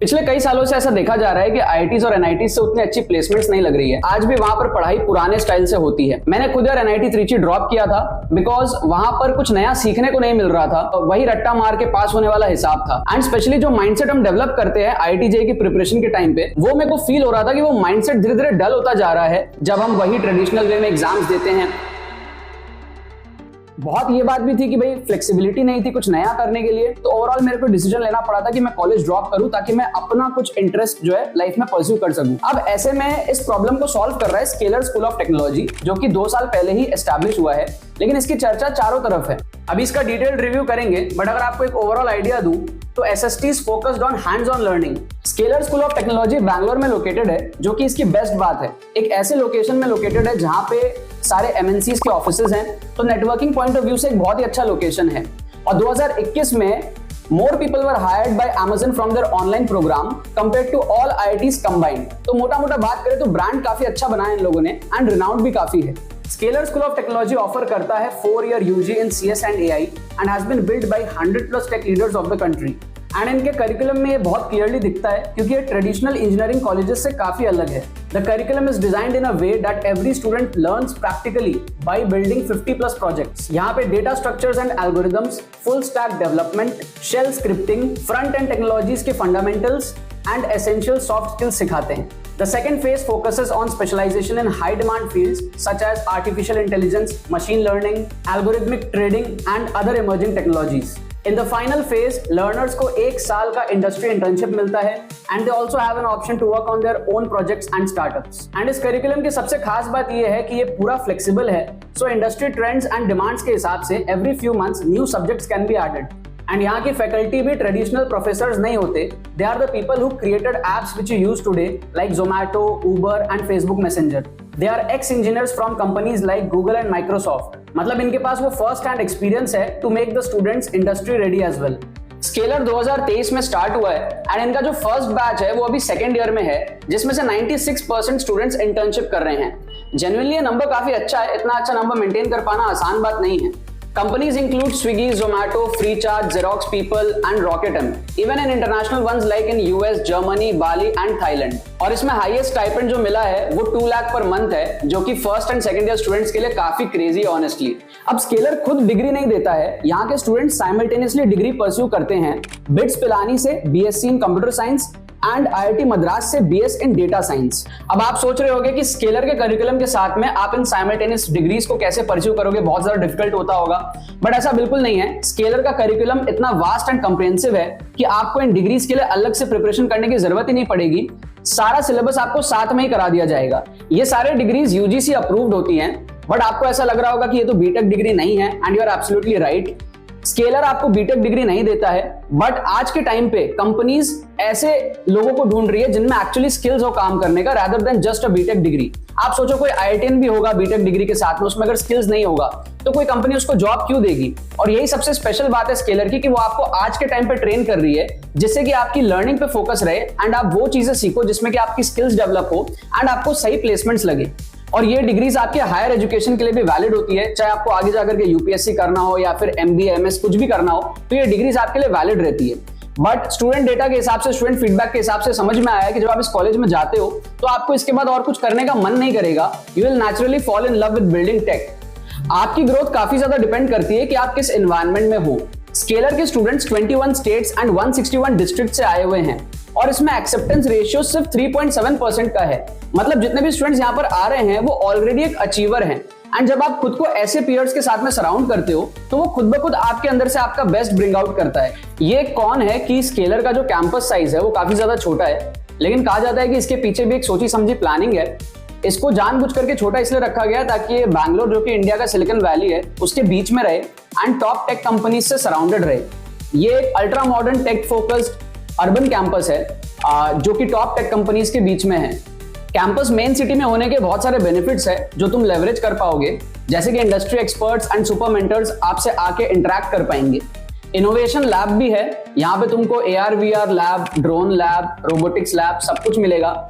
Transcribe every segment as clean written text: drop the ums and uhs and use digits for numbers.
पिछले कई सालों से ऐसा देखा जा रहा है कि आईआईटीज और एनआईटीज से उतनी अच्छी प्लेसमेंट्स नहीं लग रही है। आज भी वहां पर पढ़ाई पुराने स्टाइल से होती है। मैंने खुद यार एनआईटी त्रिची ड्रॉप किया था बिकॉज वहां पर कुछ नया सीखने को नहीं मिल रहा था, वही रट्टा मार के पास होने वाला हिसाब था। एंड स्पेशली जो माइंडसेट हम डेवलप करते हैं आईआईटी जेईई की प्रिपरेशन के टाइम पे, वो मेरे को फील हो रहा था कि वो माइंडसेट धीरे धीरे डल होता जा रहा है जब हम वही ट्रेडिशनल वे में एग्जाम्स देते हैं। बहुत ये बात भी थी कि भाई फ्लेक्सिबिलिटी नहीं थी कुछ नया करने के लिए, तो ओवरऑल मेरे को डिसीजन लेना पड़ा था कि मैं कॉलेज ड्रॉप करूं ताकि मैं अपना कुछ इंटरेस्ट जो है लाइफ में परस्यू कर सकूं। अब ऐसे में इस प्रॉब्लम को सॉल्व कर रहा है स्केलर स्कूल ऑफ टेक्नोलॉजी, जो कि 2 साल पहले ही एस्टैब्लिश हुआ है, लेकिन इसकी चर्चा चारों तरफ है। अभी इसका डिटेल्ड रिव्यू करेंगे, बट अगर आपको एक ओवरऑल आइडिया दूं तो SST is focused on hands-on learning। Scalar school of technology Bangalore में लोकेटेड है, जो कि इसकी बेस्ट बात है। एक ऐसे लोकेशन में लोकेटेड है जहां पे सारे MNCs के ऑफिसेज हैं, तो नेटवर्किंग पॉइंट ऑफ व्यू से एक बहुत ही अच्छा लोकेशन है। और 2021 में more people were hired by Amazon from their online program compared to all IITs combined। तो मोटा मोटा बात करें तो ब्रांड काफी अच्छा बनाया इन लोगों ने एंड रिनाउंड भी काफी है। Scalar school of technology offer करता है 4-year UG in CS and AI and has been built by 100+ tech leaders of the country। And इनके करिकुलम में ये बहुत क्लियरली दिखता है क्योंकि ये ट्रेडिशनल इंजीनियरिंग कॉलेजेस से काफी अलग है। The curriculum is designed in a way that every student learns practically by building 50+ projects. यहाँ पे data structures and algorithms, full stack development, shell scripting, front end technologies के fundamentals and essential soft skills सिखाते हैं। The second phase focuses on specialization in high demand fields such as artificial intelligence, machine learning, algorithmic trading and other emerging technologies। In the final phase, learners को 1 साल का industry internship मिलता है and they also have an option to work on their own projects and startups। And इस curriculum की सबसे खास बात ये है कि ये पूरा फ्लेक्सिबल है, so industry trends and demands के हिसाब से every few months new subjects can be added। And यहाँ की फैकल्टी भी ट्रेडिशनल प्रोफेसर्स नहीं होते, they are the people who created apps which you use today like Zomato, Uber and Facebook Messenger। They are ex engineers from companies like Google and Microsoft। मतलब इनके पास वो first hand experience है to make the students industry ready as well. Scaler 2023 में start हुआ है and इनका जो फर्स्ट बैच है वो अभी 2nd ईयर में है, जिसमें से 96% स्टूडेंट्स इंटर्नशिप कर रहे हैं। जेन्युइनली ये नंबर काफी अच्छा है, इतना अच्छा नंबर मेंटेन कर पाना आसान बात नहीं है। Companies include Swiggy, Zomato, FreeCharge, Xerox People and Rocket M, even in international ones like in US, Germany, Bali and Thailand। और इसमें हाईएस्ट स्टाइपेंड जो मिला है वो 2 लाख पर मंथ है, जो कि first and second year students के लिए काफी क्रेजी ऑनेस्टली। अब स्केलर खुद डिग्री नहीं देता है, यहाँ के स्टूडेंट्स साइमल्टेनियसली डिग्री परस्यू करते हैं। बिट्स पिलानी से BSc in computer science and IIT Madras से BS इन डेटा साइंस। अब आप सोच रहे होंगे कि स्केलर के करिकुलम के साथ में आप इन साइमल्टेनियस डिग्रीज को कैसे परस्यू करोगे, बहुत ज्यादा डिफिकल्ट होता होगा, बट ऐसा बिल्कुल नहीं है। स्केलर का करिकुलम इतना वास्ट एंड कॉम्प्रिहेंसिव है कि आपको इन डिग्रीज के लिए अलग से प्रिपरेशन करने की जरूरत ही नहीं पड़ेगी। सारा सिलेबस आपको साथ में ही करा दिया जाएगा। ये सारे डिग्रीज UGC अप्रूव्ड होती हैं, बट आपको ऐसा लग रहा होगा कि ये तो बीटेक डिग्री नहीं है, and you are absolutely right. Scaler आपको बीटेक डिग्री नहीं देता है, बट आज के टाइम पे कंपनीज ऐसे लोगों को ढूंढ रही है जिनमें एक्चुअली स्किल्स हो काम करने का, rather than just a BTech degree. आप सोचो कोई IITian भी होगा बीटेक डिग्री के साथ में, उसमें अगर स्किल्स नहीं होगा तो कोई कंपनी उसको जॉब क्यों देगी। और यही सबसे स्पेशल बात है स्केलर की कि वो आपको आज के टाइम पे ट्रेन कर रही है जिससे कि आपकी लर्निंग पे फोकस रहे एंड आप वो चीजें सीखो जिसमें कि आपकी स्किल्स डेवलप हो एंड आपको सही प्लेसमेंट्स लगे। और ये डिग्रीज आपके हायर एजुकेशन के लिए भी वैलिड होती है, चाहे आपको आगे जाकर के UPSC करना हो या फिर MBA MS कुछ भी करना हो, तो ये डिग्रीज आपके लिए वैलिड रहती है। बट स्टूडेंट डेटा के हिसाब से, स्टूडेंट फीडबैक के हिसाब से समझ में आया है कि जब आप इस कॉलेज में जाते हो तो आपको इसके बाद और कुछ करने का मन नहीं करेगा। You will naturally fall in love with building tech. आपकी ग्रोथ काफी ज्यादा डिपेंड करती है कि आप किस एनवायरनमेंट में हो। स्केलर के स्टूडेंट्स 21 स्टेट्स एंड 161 डिस्ट्रिक्ट से आए हुए हैं और इसमें एक्सेप्टेंस रेशियो सिर्फ 3.7% का है। मतलब जितने भी स्टूडेंट्स यहाँ पर आ रहे हैं वो ऑलरेडी एक अचीवर हैं। एंड जब आप खुद को ऐसे पीयर्स के साथ में सराउंड करते हो तो वो खुद ब खुद आपके अंदर से आपका बेस्ट ब्रिंग आउट करता है। ये कौन है कि स्केलर का जो कैंपस साइज है वो काफी ज्यादा छोटा है, लेकिन कहा जाता है कि इसके पीछे भी एक सोची समझी प्लानिंग है। इसको जानबूझ करके छोटा इसलिए रखा गया ताकि ये बैंगलोर, जो कि इंडिया का सिलिकॉन वैली है, उसके बीच में रहे एंड टॉप टेक कंपनीज से सराउंडेड रहे। ये एक ultra modern tech focused urban campus है जो कि टॉप टेक कंपनीज के बीच में है। कैंपस मेन सिटी में होने के बहुत सारे बेनिफिट्स है जो तुम लेवरेज कर पाओगे, जैसे कि industry experts and super mentors आपसे आके इंटरेक्ट कर पाएंगे। इनोवेशन लैब भी है, यहाँ पे तुमको AR VR lab, drone lab, robotics lab सब कुछ मिलेगा।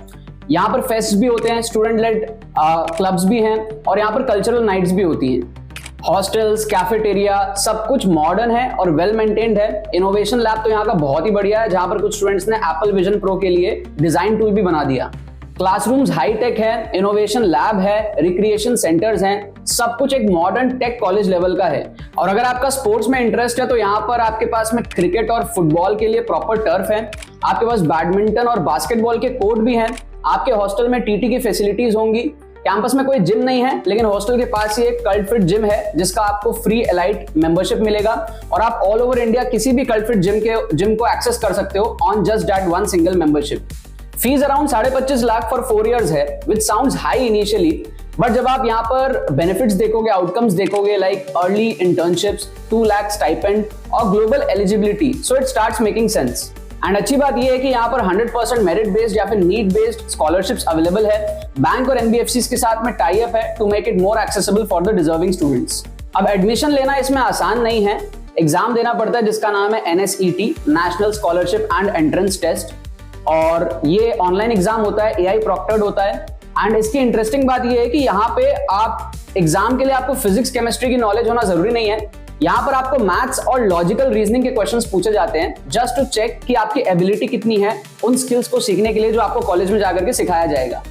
यहाँ पर फेस्ट भी होते हैं, स्टूडेंट लेड क्लब्स भी हैं और यहाँ पर कल्चरल नाइट्स भी होती हैं। हॉस्टल्स, कैफेटेरिया सब कुछ मॉडर्न है और वेल मेंटेन्ड है। इनोवेशन लैब तो यहाँ का बहुत ही बढ़िया है, जहां पर कुछ स्टूडेंट्स ने एप्पल विजन प्रो के लिए डिजाइन टूल भी बना दिया। क्लासरूम्स हाई टेक है, इनोवेशन लैब है, रिक्रिएशन सेंटर्स हैं, सब कुछ एक मॉडर्न टेक कॉलेज लेवल का है। और अगर आपका स्पोर्ट्स में इंटरेस्ट है तो यहाँ पर आपके पास में क्रिकेट और फुटबॉल के लिए प्रॉपर टर्फ है, आपके पास बैडमिंटन और बास्केटबॉल के कोर्ट भी हैं, आपके हॉस्टल में टीटी की फैसिलिटीज होंगी। कैंपस में कोई जिम नहीं है, लेकिन हॉस्टल के पास ही एक कल्ट फिट जिम है जिसका आपको फ्री एलाइट मेंबरशिप मिलेगा और आप ऑल ओवर इंडिया किसी भी कल्ट फिट जिम को एक्सेस कर सकते हो on just that one single membership. Fees around 25.5 lakh for 4 years है, which sounds high initially, but जब आप यहाँ पर बेनिफिट्स देखोगे, आउटकम्स देखोगे like early internships, 2 lakh stipend और global eligibility, so it starts making sense. And अच्छी बात यह है कि यहाँ पर 100% मेरिट बेस्ड या फिर नीड बेस्ड स्कॉलरशिप्स अवेलेबल है। बैंक और एनबीएफसीज के साथ में टाई अप है to make it more accessible for the deserving students. अब एडमिशन लेना इसमें आसान नहीं है, एग्जाम देना पड़ता है जिसका नाम है NSET, national scholarship and entrance test, और ये ऑनलाइन एग्जाम होता है, AI प्रॉक्टर्ड होता है। एंड इसकी इंटरेस्टिंग बात ये है कि यहाँ पे आप एग्जाम के लिए आपको फिजिक्स केमिस्ट्री की नॉलेज होना जरूरी नहीं है, यहाँ पर आपको मैथ्स और लॉजिकल रीजनिंग के क्वेश्चंस पूछे जाते हैं जस्ट टू चेक कि आपकी एबिलिटी कितनी है उन स्किल्स को सीखने के लिए जो आपको कॉलेज में जाकर के सिखाया जाएगा।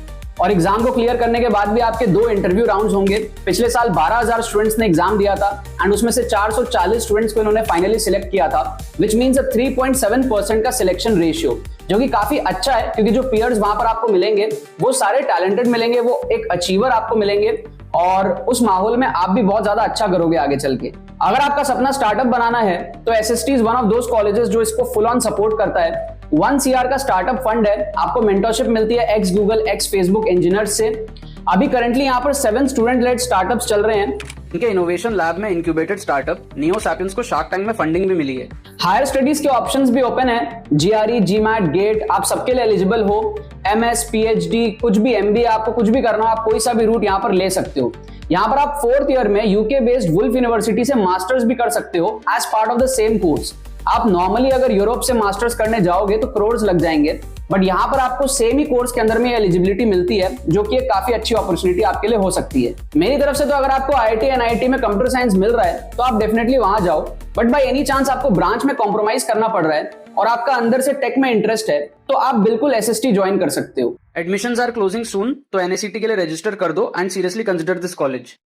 और एग्जाम को क्लियर करने के बाद भी आपके 2 इंटरव्यू राउंड्स होंगे। पिछले साल 12,000 स्टूडेंट्स ने एग्जाम दिया था एंड उसमें से 440 स्टूडेंट्स को इन्होंने फाइनली सिलेक्ट किया था, विच मीन्स 3.7% का सिलेक्शन रेशियो, जो कि काफी अच्छा है क्योंकि जो पीयर्स वहां पर आपको मिलेंगे वो सारे टैलेंटेड मिलेंगे, वो एक अचीवर आपको मिलेंगे और उस माहौल में आप भी बहुत ज्यादा अच्छा करोगे आगे चल के। अगर आपका सपना स्टार्टअप बनाना है तो SST is one of those colleges जो इसको फुल ऑन सपोर्ट करता है। 1 CR का स्टार्टअप फंड है, आपको मेंटरशिप मिलती है x Google x Facebook engineers से। अभी करंटली यहाँ पर 7 स्टूडेंट लेड स्टार्टअप्स चल रहे हैं। इनके इनोवेशन लैब में इंक्यूबेटेड स्टार्टअप नियो सैपियंस को शार्क टैंक में फंडिंग भी मिली है। हायर स्टडीज के ऑप्शंस भी ओपन है, GRE, GMAT, गेट आप सबके लिए एलिजिबल हो। MS, PhD, कुछ भी MBA, आपको कुछ भी करना हो आप कोई सा भी रूट यहाँ पर ले सकते हो। यहाँ पर आप 4th ईयर में UK बेस्ड वुल्फ यूनिवर्सिटी से मास्टर्स भी कर सकते हो as part of the same course. आप नॉर्मली अगर यूरोप से मास्टर्स करने जाओगे तो करोड़ लग जाएंगे, बट यहाँ पर आपको सेम ही कोर्स के अंदर में एलिजिबिलिटी मिलती है, जो कि एक काफी अच्छी अपॉर्चुनिटी आपके लिए हो सकती है। मेरी तरफ से तो अगर आपको IIT NIT में कंप्यूटर साइंस मिल रहा है तो आप डेफिनेटली वहां जाओ, बट बाय एनी चांस आपको ब्रांच में कॉम्प्रोमाइज करना पड़ रहा है और आपका अंदर से टेक में इंटरेस्ट है तो आप बिल्कुल SST ज्वाइन कर सकते हो। एडमिशंस आर क्लोजिंग सून, तो NSET के लिए रजिस्टर कर दो and seriously consider this college.